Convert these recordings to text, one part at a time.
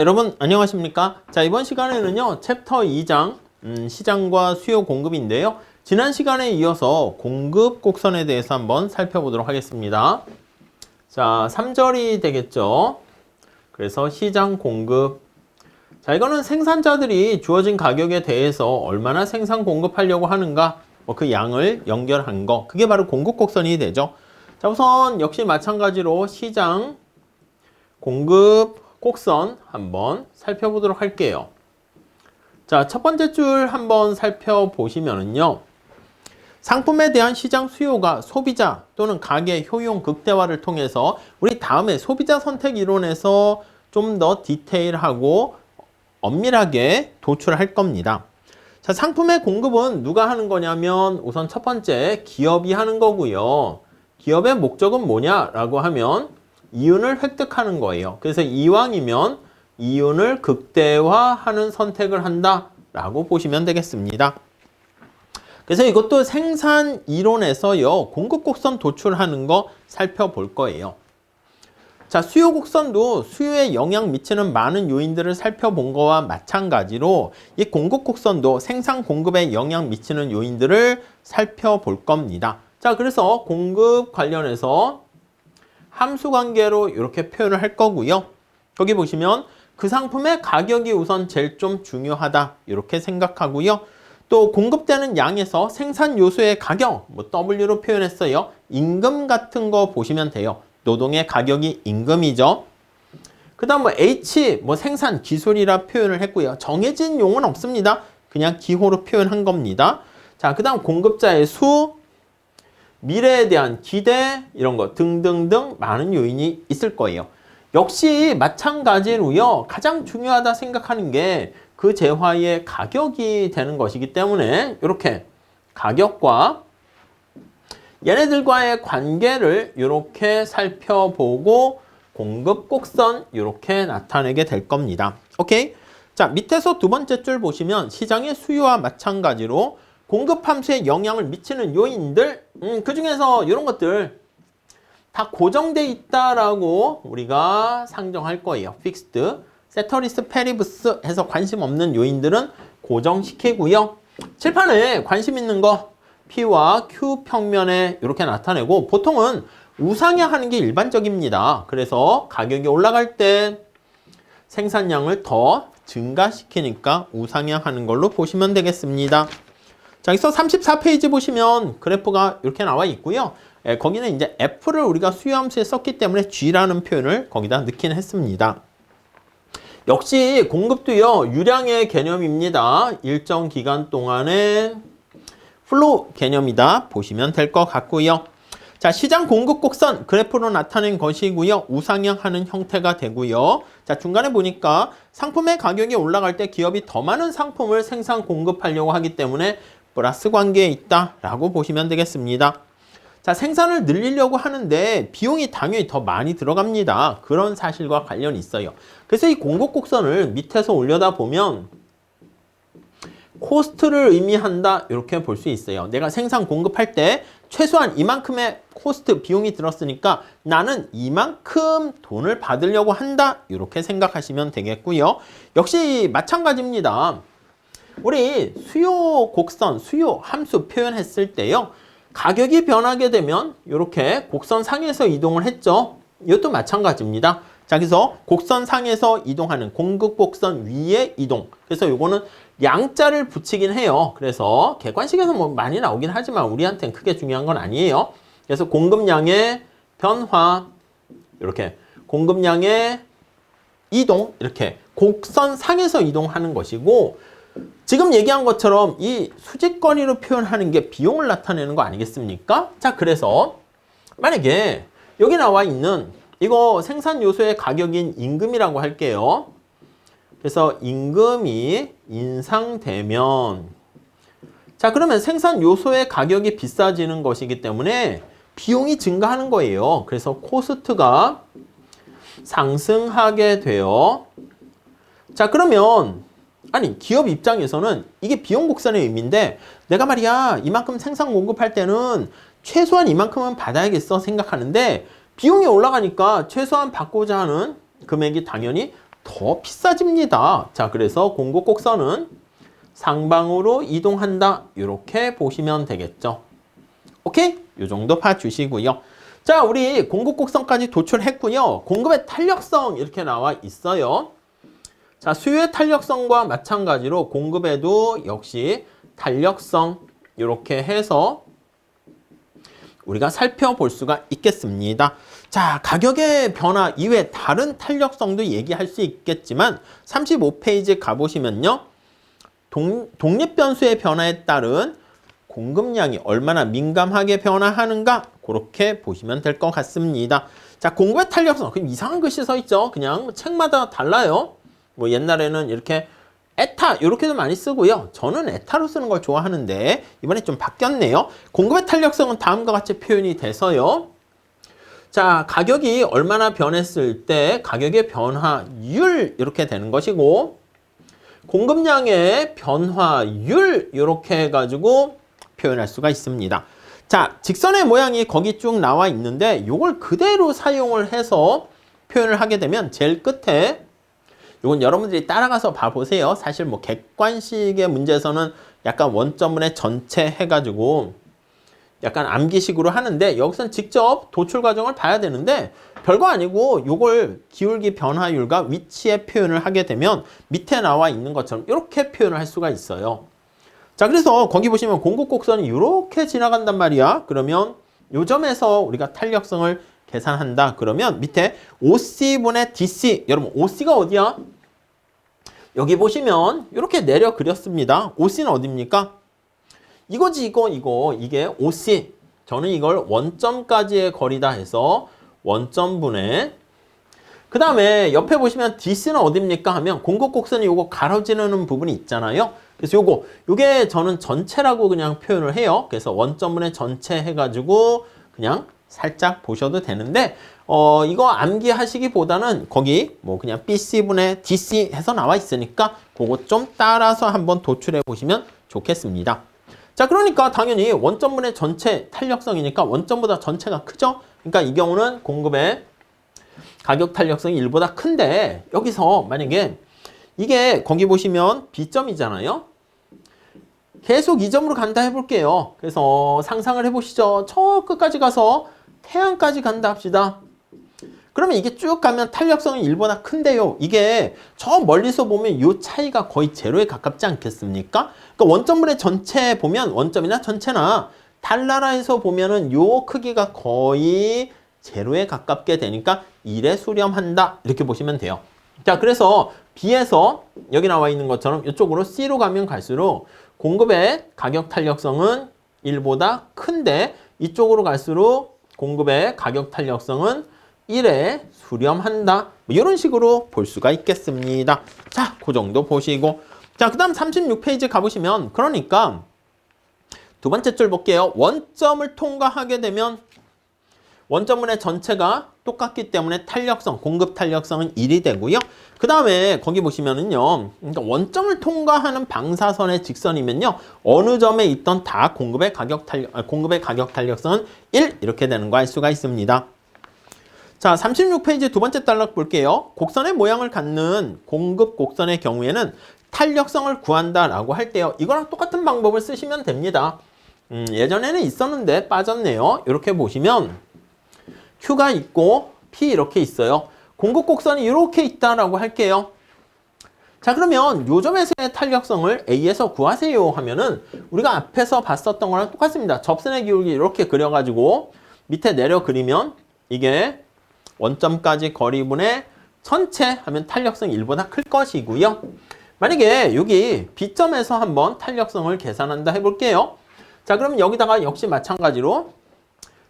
여러분 안녕하십니까? 자, 이번 시간에는요 챕터 2장 시장과 수요 공급인데요, 지난 시간에 이어서 공급 곡선에 대해서 한번 살펴보도록 하겠습니다. 자, 3절이 되겠죠. 그래서 시장 공급, 자, 이거는 생산자들이 주어진 가격에 대해서 얼마나 생산 공급하려고 하는가, 그 양을 연결한 거, 그게 바로 공급 곡선이 되죠. 자, 우선 역시 마찬가지로 시장 공급 곡선 한번 살펴보도록 할게요. 자, 첫 번째 줄 한번 살펴보시면은요, 상품에 대한 시장 수요가 소비자 또는 가게 효용 극대화를 통해서 우리 다음에 소비자 선택 이론에서 좀 더 디테일하고 엄밀하게 도출할 겁니다. 자, 상품의 공급은 누가 하는 거냐면 우선 첫 번째 기업이 하는 거고요. 기업의 목적은 뭐냐라고 하면 이윤을 획득하는 거예요. 그래서 이왕이면 이윤을 극대화하는 선택을 한다라고 보시면 되겠습니다. 그래서 이것도 생산 이론에서요, 공급 곡선 도출하는 거 살펴볼 거예요. 자, 수요 곡선도 수요에 영향 미치는 많은 요인들을 살펴본 거와 마찬가지로 이 공급 곡선도 생산 공급에 영향 미치는 요인들을 살펴볼 겁니다. 자, 그래서 공급 관련해서 함수 관계로 이렇게 표현을 할 거고요. 거기 보시면 그 상품의 가격이 우선 제일 좀 중요하다 이렇게 생각하고요. 또 공급되는 양에서 생산 요소의 가격, W로 표현했어요. 임금 같은 거 보시면 돼요. 노동의 가격이 임금이죠. 그 다음 H, 생산 기술이라 표현을 했고요. 정해진 용어는 없습니다. 그냥 기호로 표현한 겁니다. 자, 그 다음 공급자의 수, 미래에 대한 기대, 이런 거 등등등 많은 요인이 있을 거예요. 역시 마찬가지로요, 가장 중요하다 생각하는 게 그 재화의 가격이 되는 것이기 때문에 이렇게 가격과 얘네들과의 관계를 이렇게 살펴보고 공급 곡선 이렇게 나타내게 될 겁니다. 오케이? 자, 밑에서 두 번째 줄 보시면 시장의 수요와 마찬가지로 공급 함수에 영향을 미치는 요인들, 그 중에서 이런 것들 다 고정돼 있다라고 우리가 상정할 거예요. 픽스드, 세터리스 페리브스 해서 관심 없는 요인들은 고정시키고요. 칠판에 관심 있는 거 P와 Q 평면에 이렇게 나타내고, 보통은 우상향하는 게 일반적입니다. 그래서 가격이 올라갈 때 생산량을 더 증가시키니까 우상향하는 걸로 보시면 되겠습니다. 자, 여기서 34페이지 보시면 그래프가 이렇게 나와 있고요. 거기는 이제 F를 우리가 수요함수에 썼기 때문에 G라는 표현을 거기다 넣긴 했습니다. 역시 공급도요, 유량의 개념입니다. 일정 기간 동안의 플로우 개념이다 보시면 될 것 같고요. 자, 시장 공급 곡선 그래프로 나타낸 것이고요. 우상향하는 형태가 되고요. 자, 중간에 보니까 상품의 가격이 올라갈 때 기업이 더 많은 상품을 생산 공급하려고 하기 때문에 플러스 관계에 있다라고 보시면 되겠습니다. 자, 생산을 늘리려고 하는데 비용이 당연히 더 많이 들어갑니다. 그런 사실과 관련이 있어요. 그래서 이 공급 곡선을 밑에서 올려다 보면 코스트를 의미한다 이렇게 볼 수 있어요. 내가 생산 공급할 때 최소한 이만큼의 코스트 비용이 들었으니까 나는 이만큼 돈을 받으려고 한다 이렇게 생각하시면 되겠고요. 역시 마찬가지입니다. 우리 수요 곡선, 수요 함수 표현했을 때요, 가격이 변하게 되면 이렇게 곡선 상에서 이동을 했죠. 이것도 마찬가지입니다. 자, 그래서 곡선 상에서 이동하는 공급 곡선 위에 이동. 그래서 요거는 양자를 붙이긴 해요. 그래서 객관식에서 많이 나오긴 하지만 우리한테는 크게 중요한 건 아니에요. 그래서 공급량의 변화, 이렇게 공급량의 이동, 이렇게 곡선 상에서 이동하는 것이고, 지금 얘기한 것처럼 이 수직거리로 표현하는 게 비용을 나타내는 거 아니겠습니까? 자, 그래서 만약에 여기 나와 있는 이거 생산 요소의 가격인 임금이라고 할게요. 그래서 임금이 인상되면, 자, 그러면 생산 요소의 가격이 비싸지는 것이기 때문에 비용이 증가하는 거예요. 그래서 코스트가 상승하게 돼요. 자, 그러면 기업 입장에서는 이게 비용 곡선의 의미인데, 내가 말이야 이만큼 생산 공급할 때는 최소한 이만큼은 받아야겠어 생각하는데, 비용이 올라가니까 최소한 받고자 하는 금액이 당연히 더 비싸집니다. 자, 그래서 공급 곡선은 상방으로 이동한다. 이렇게 보시면 되겠죠. 오케이? 이 정도 봐주시고요. 자, 우리 공급 곡선까지 도출했고요. 공급의 탄력성 이렇게 나와 있어요. 자, 수요의 탄력성과 마찬가지로 공급에도 역시 탄력성 이렇게 해서 우리가 살펴볼 수가 있겠습니다. 자, 가격의 변화 이외에 다른 탄력성도 얘기할 수 있겠지만 35페이지 가보시면요. 독립변수의 변화에 따른 공급량이 얼마나 민감하게 변화하는가 그렇게 보시면 될 것 같습니다. 자, 공급의 탄력성. 그럼 이상한 글씨 써 있죠. 그냥 책마다 달라요. 뭐 옛날에는 이렇게 에타 이렇게도 많이 쓰고요. 저는 에타로 쓰는 걸 좋아하는데 이번에 좀 바뀌었네요. 공급의 탄력성은 다음과 같이 표현이 돼서요. 자, 가격이 얼마나 변했을 때 가격의 변화율 이렇게 되는 것이고 공급량의 변화율 이렇게 해가지고 표현할 수가 있습니다. 자, 직선의 모양이 거기 쭉 나와 있는데 이걸 그대로 사용을 해서 표현을 하게 되면 제일 끝에 이건 여러분들이 따라가서 봐보세요. 사실 뭐 객관식의 문제에서는 약간 원점분의 전체 해가지고 약간 암기식으로 하는데 여기서는 직접 도출 과정을 봐야 되는데 별거 아니고 이걸 기울기 변화율과 위치의 표현을 하게 되면 밑에 나와 있는 것처럼 이렇게 표현을 할 수가 있어요. 자, 그래서 거기 보시면 공급 곡선이 이렇게 지나간단 말이야. 그러면 이 점에서 우리가 탄력성을 계산한다. 그러면 밑에 OC분의 DC. 여러분 OC가 어디야? 여기 보시면 이렇게 내려 그렸습니다. OC는 어디입니까? 이거지 이게 OC. 저는 이걸 원점까지의 거리다 해서 원점분의 그 다음에 옆에 보시면 DC는 어디입니까? 하면 공급 곡선이 요거 가로지르는 부분이 있잖아요. 그래서 요게 저는 전체라고 그냥 표현을 해요. 그래서 원점분의 전체 해가지고 그냥 살짝 보셔도 되는데 이거 암기하시기보다는 거기 뭐 그냥 BC분의 DC 해서 나와 있으니까 그거 좀 따라서 한번 도출해 보시면 좋겠습니다. 자, 그러니까 당연히 원점분의 전체 탄력성이니까 원점보다 전체가 크죠? 그러니까 이 경우는 공급의 가격 탄력성이 1보다 큰데 여기서 만약에 이게 거기 보시면 B점이잖아요. 계속 이 점으로 간다 해볼게요. 그래서 상상을 해보시죠. 저 끝까지 가서 태양까지 간다 합시다. 그러면 이게 쭉 가면 탄력성이 1보다 큰데요. 이게 저 멀리서 보면 이 차이가 거의 제로에 가깝지 않겠습니까? 그러니까 원점분의 전체 보면 원점이나 전체나 달나라에서 보면은 요 크기가 거의 제로에 가깝게 되니까 1에 수렴한다. 이렇게 보시면 돼요. 자, 그래서 B에서 여기 나와 있는 것처럼 이쪽으로 C로 가면 갈수록 공급의 가격 탄력성은 1보다 큰데 이쪽으로 갈수록 공급의 가격 탄력성은 1에 수렴한다. 뭐 이런 식으로 볼 수가 있겠습니다. 자, 그 정도 보시고. 자, 그 다음 36페이지 가보시면 그러니까 두 번째 줄 볼게요. 원점을 통과하게 되면 원점분의 전체가 똑같기 때문에 탄력성, 공급 탄력성은 1이 되고요. 그 다음에 거기 보시면은요. 그러니까 원점을 통과하는 방사선의 직선이면요. 어느 점에 있던 다 공급의 가격 탄력성은 1 이렇게 되는 거 알 수가 있습니다. 자, 36페이지 두 번째 단락 볼게요. 곡선의 모양을 갖는 공급 곡선의 경우에는 탄력성을 구한다라고 할 때요. 이거랑 똑같은 방법을 쓰시면 됩니다. 예전에는 있었는데 빠졌네요. 이렇게 보시면 Q가 있고 P 이렇게 있어요. 공급 곡선이 이렇게 있다라고 할게요. 자, 그러면 요 점에서의 탄력성을 A에서 구하세요 하면은 우리가 앞에서 봤었던 거랑 똑같습니다. 접선의 기울기 이렇게 그려가지고 밑에 내려 그리면 이게 원점까지 거리분의 전체 하면 탄력성이 1보다 클 것이고요. 만약에 여기 B점에서 한번 탄력성을 계산한다 해볼게요. 자, 그럼 여기다가 역시 마찬가지로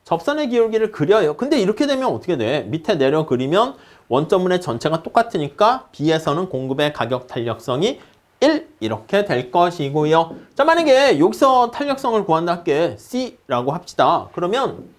접선의 기울기를 그려요. 근데 이렇게 되면 어떻게 돼? 밑에 내려 그리면 원점분의 전체가 똑같으니까 B에서는 공급의 가격 탄력성이 1 이렇게 될 것이고요. 자, 만약에 여기서 탄력성을 구한다 할게 C라고 합시다. 그러면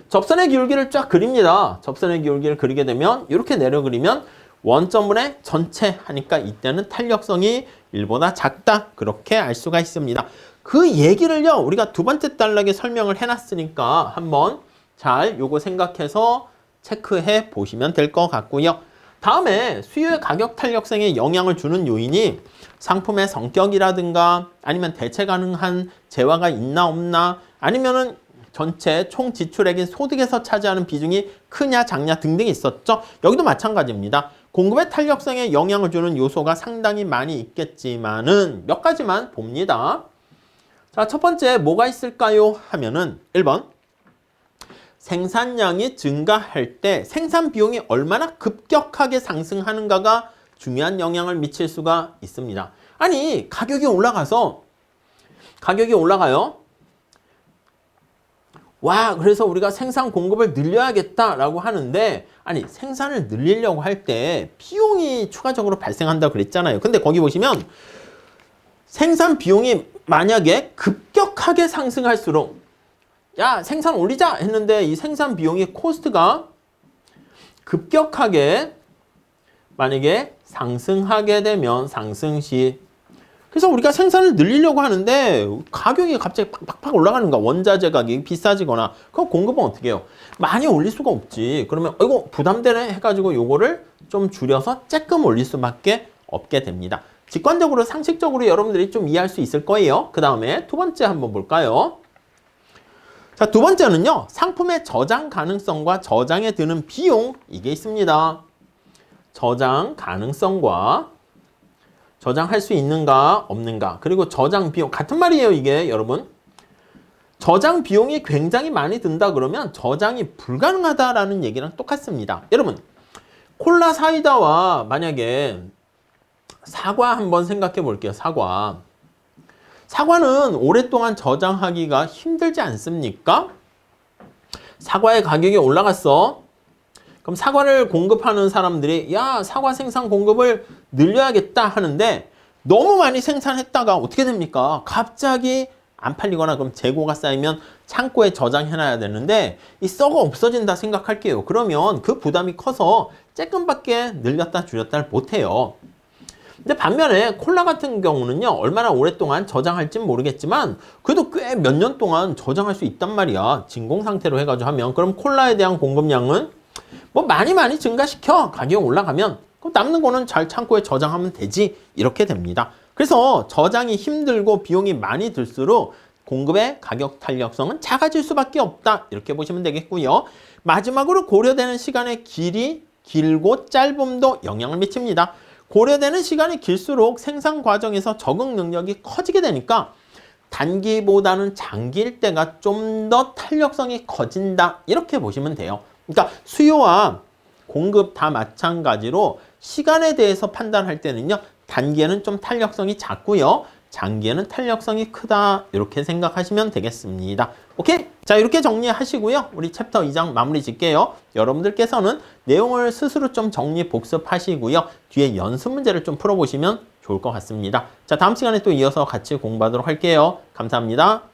접선의 기울기를 쫙 그립니다. 접선의 기울기를 그리게 되면 이렇게 내려 그리면 원점분의 전체 하니까 이때는 탄력성이 1보다 작다. 그렇게 알 수가 있습니다. 그 얘기를요, 우리가 두 번째 단락에 설명을 해놨으니까 한번 잘 요거 생각해서 체크해 보시면 될 것 같고요. 다음에 수요의 가격 탄력성에 영향을 주는 요인이 상품의 성격이라든가 아니면 대체 가능한 재화가 있나 없나 아니면은 전체 총 지출액인 소득에서 차지하는 비중이 크냐 작냐 등등이 있었죠. 여기도 마찬가지입니다. 공급의 탄력성에 영향을 주는 요소가 상당히 많이 있겠지만은 몇 가지만 봅니다. 자, 첫 번째 뭐가 있을까요? 하면은 1번 생산량이 증가할 때 생산 비용이 얼마나 급격하게 상승하는가가 중요한 영향을 미칠 수가 있습니다. 아니, 가격이 올라가요. 와, 그래서 우리가 생산 공급을 늘려야겠다라고 하는데, 아니, 생산을 늘리려고 할 때 비용이 추가적으로 발생한다고 그랬잖아요. 근데 거기 보시면 생산 비용이 만약에 급격하게 상승할수록 야, 생산 올리자 했는데 이 생산 비용이 코스트가 급격하게 만약에 상승하게 되면 상승시 그래서 우리가 생산을 늘리려고 하는데 가격이 갑자기 팍팍 올라가는 거야. 원자재 가격이 비싸지거나 그럼 공급은 어떻게 해요? 많이 올릴 수가 없지. 그러면 이거 부담되네 해가지고 요거를 좀 줄여서 조금 올릴 수밖에 없게 됩니다. 직관적으로 상식적으로 여러분들이 좀 이해할 수 있을 거예요. 그 다음에 두 번째 한번 볼까요? 자, 두 번째는요. 상품의 저장 가능성과 저장에 드는 비용 이게 있습니다. 저장 가능성과 저장할 수 있는가 없는가 그리고 저장 비용 같은 말이에요. 이게 여러분 저장 비용이 굉장히 많이 든다 그러면 저장이 불가능하다라는 얘기랑 똑같습니다. 여러분 콜라 사이다와 만약에 사과 한번 생각해 볼게요. 사과는 오랫동안 저장하기가 힘들지 않습니까? 사과의 가격이 올라갔어. 그럼 사과를 공급하는 사람들이 야, 사과 생산 공급을 늘려야겠다 하는데 너무 많이 생산했다가 어떻게 됩니까? 갑자기 안 팔리거나 그럼 재고가 쌓이면 창고에 저장해놔야 되는데 이 썩어 없어진다 생각할게요. 그러면 그 부담이 커서 조금밖에 늘렸다 줄였다를 못해요. 근데 반면에 콜라 같은 경우는요. 얼마나 오랫동안 저장할진 모르겠지만 그래도 꽤 몇 년 동안 저장할 수 있단 말이야. 진공 상태로 해가지고 하면 그럼 콜라에 대한 공급량은 뭐 많이 증가시켜 가격이 올라가면 그럼 남는 거는 잘 창고에 저장하면 되지 이렇게 됩니다. 그래서 저장이 힘들고 비용이 많이 들수록 공급의 가격 탄력성은 작아질 수밖에 없다 이렇게 보시면 되겠고요. 마지막으로 고려되는 시간의 길고 짧음도 영향을 미칩니다. 고려되는 시간이 길수록 생산 과정에서 적응 능력이 커지게 되니까 단기보다는 장기일 때가 좀 더 탄력성이 커진다 이렇게 보시면 돼요. 그러니까 수요와 공급 다 마찬가지로 시간에 대해서 판단할 때는요. 단기에는 좀 탄력성이 작고요. 장기에는 탄력성이 크다 이렇게 생각하시면 되겠습니다. 오케이? 자, 이렇게 정리하시고요. 우리 챕터 2장 마무리 짓게요. 여러분들께서는 내용을 스스로 좀 정리 복습하시고요. 뒤에 연습 문제를 좀 풀어보시면 좋을 것 같습니다. 자, 다음 시간에 또 이어서 같이 공부하도록 할게요. 감사합니다.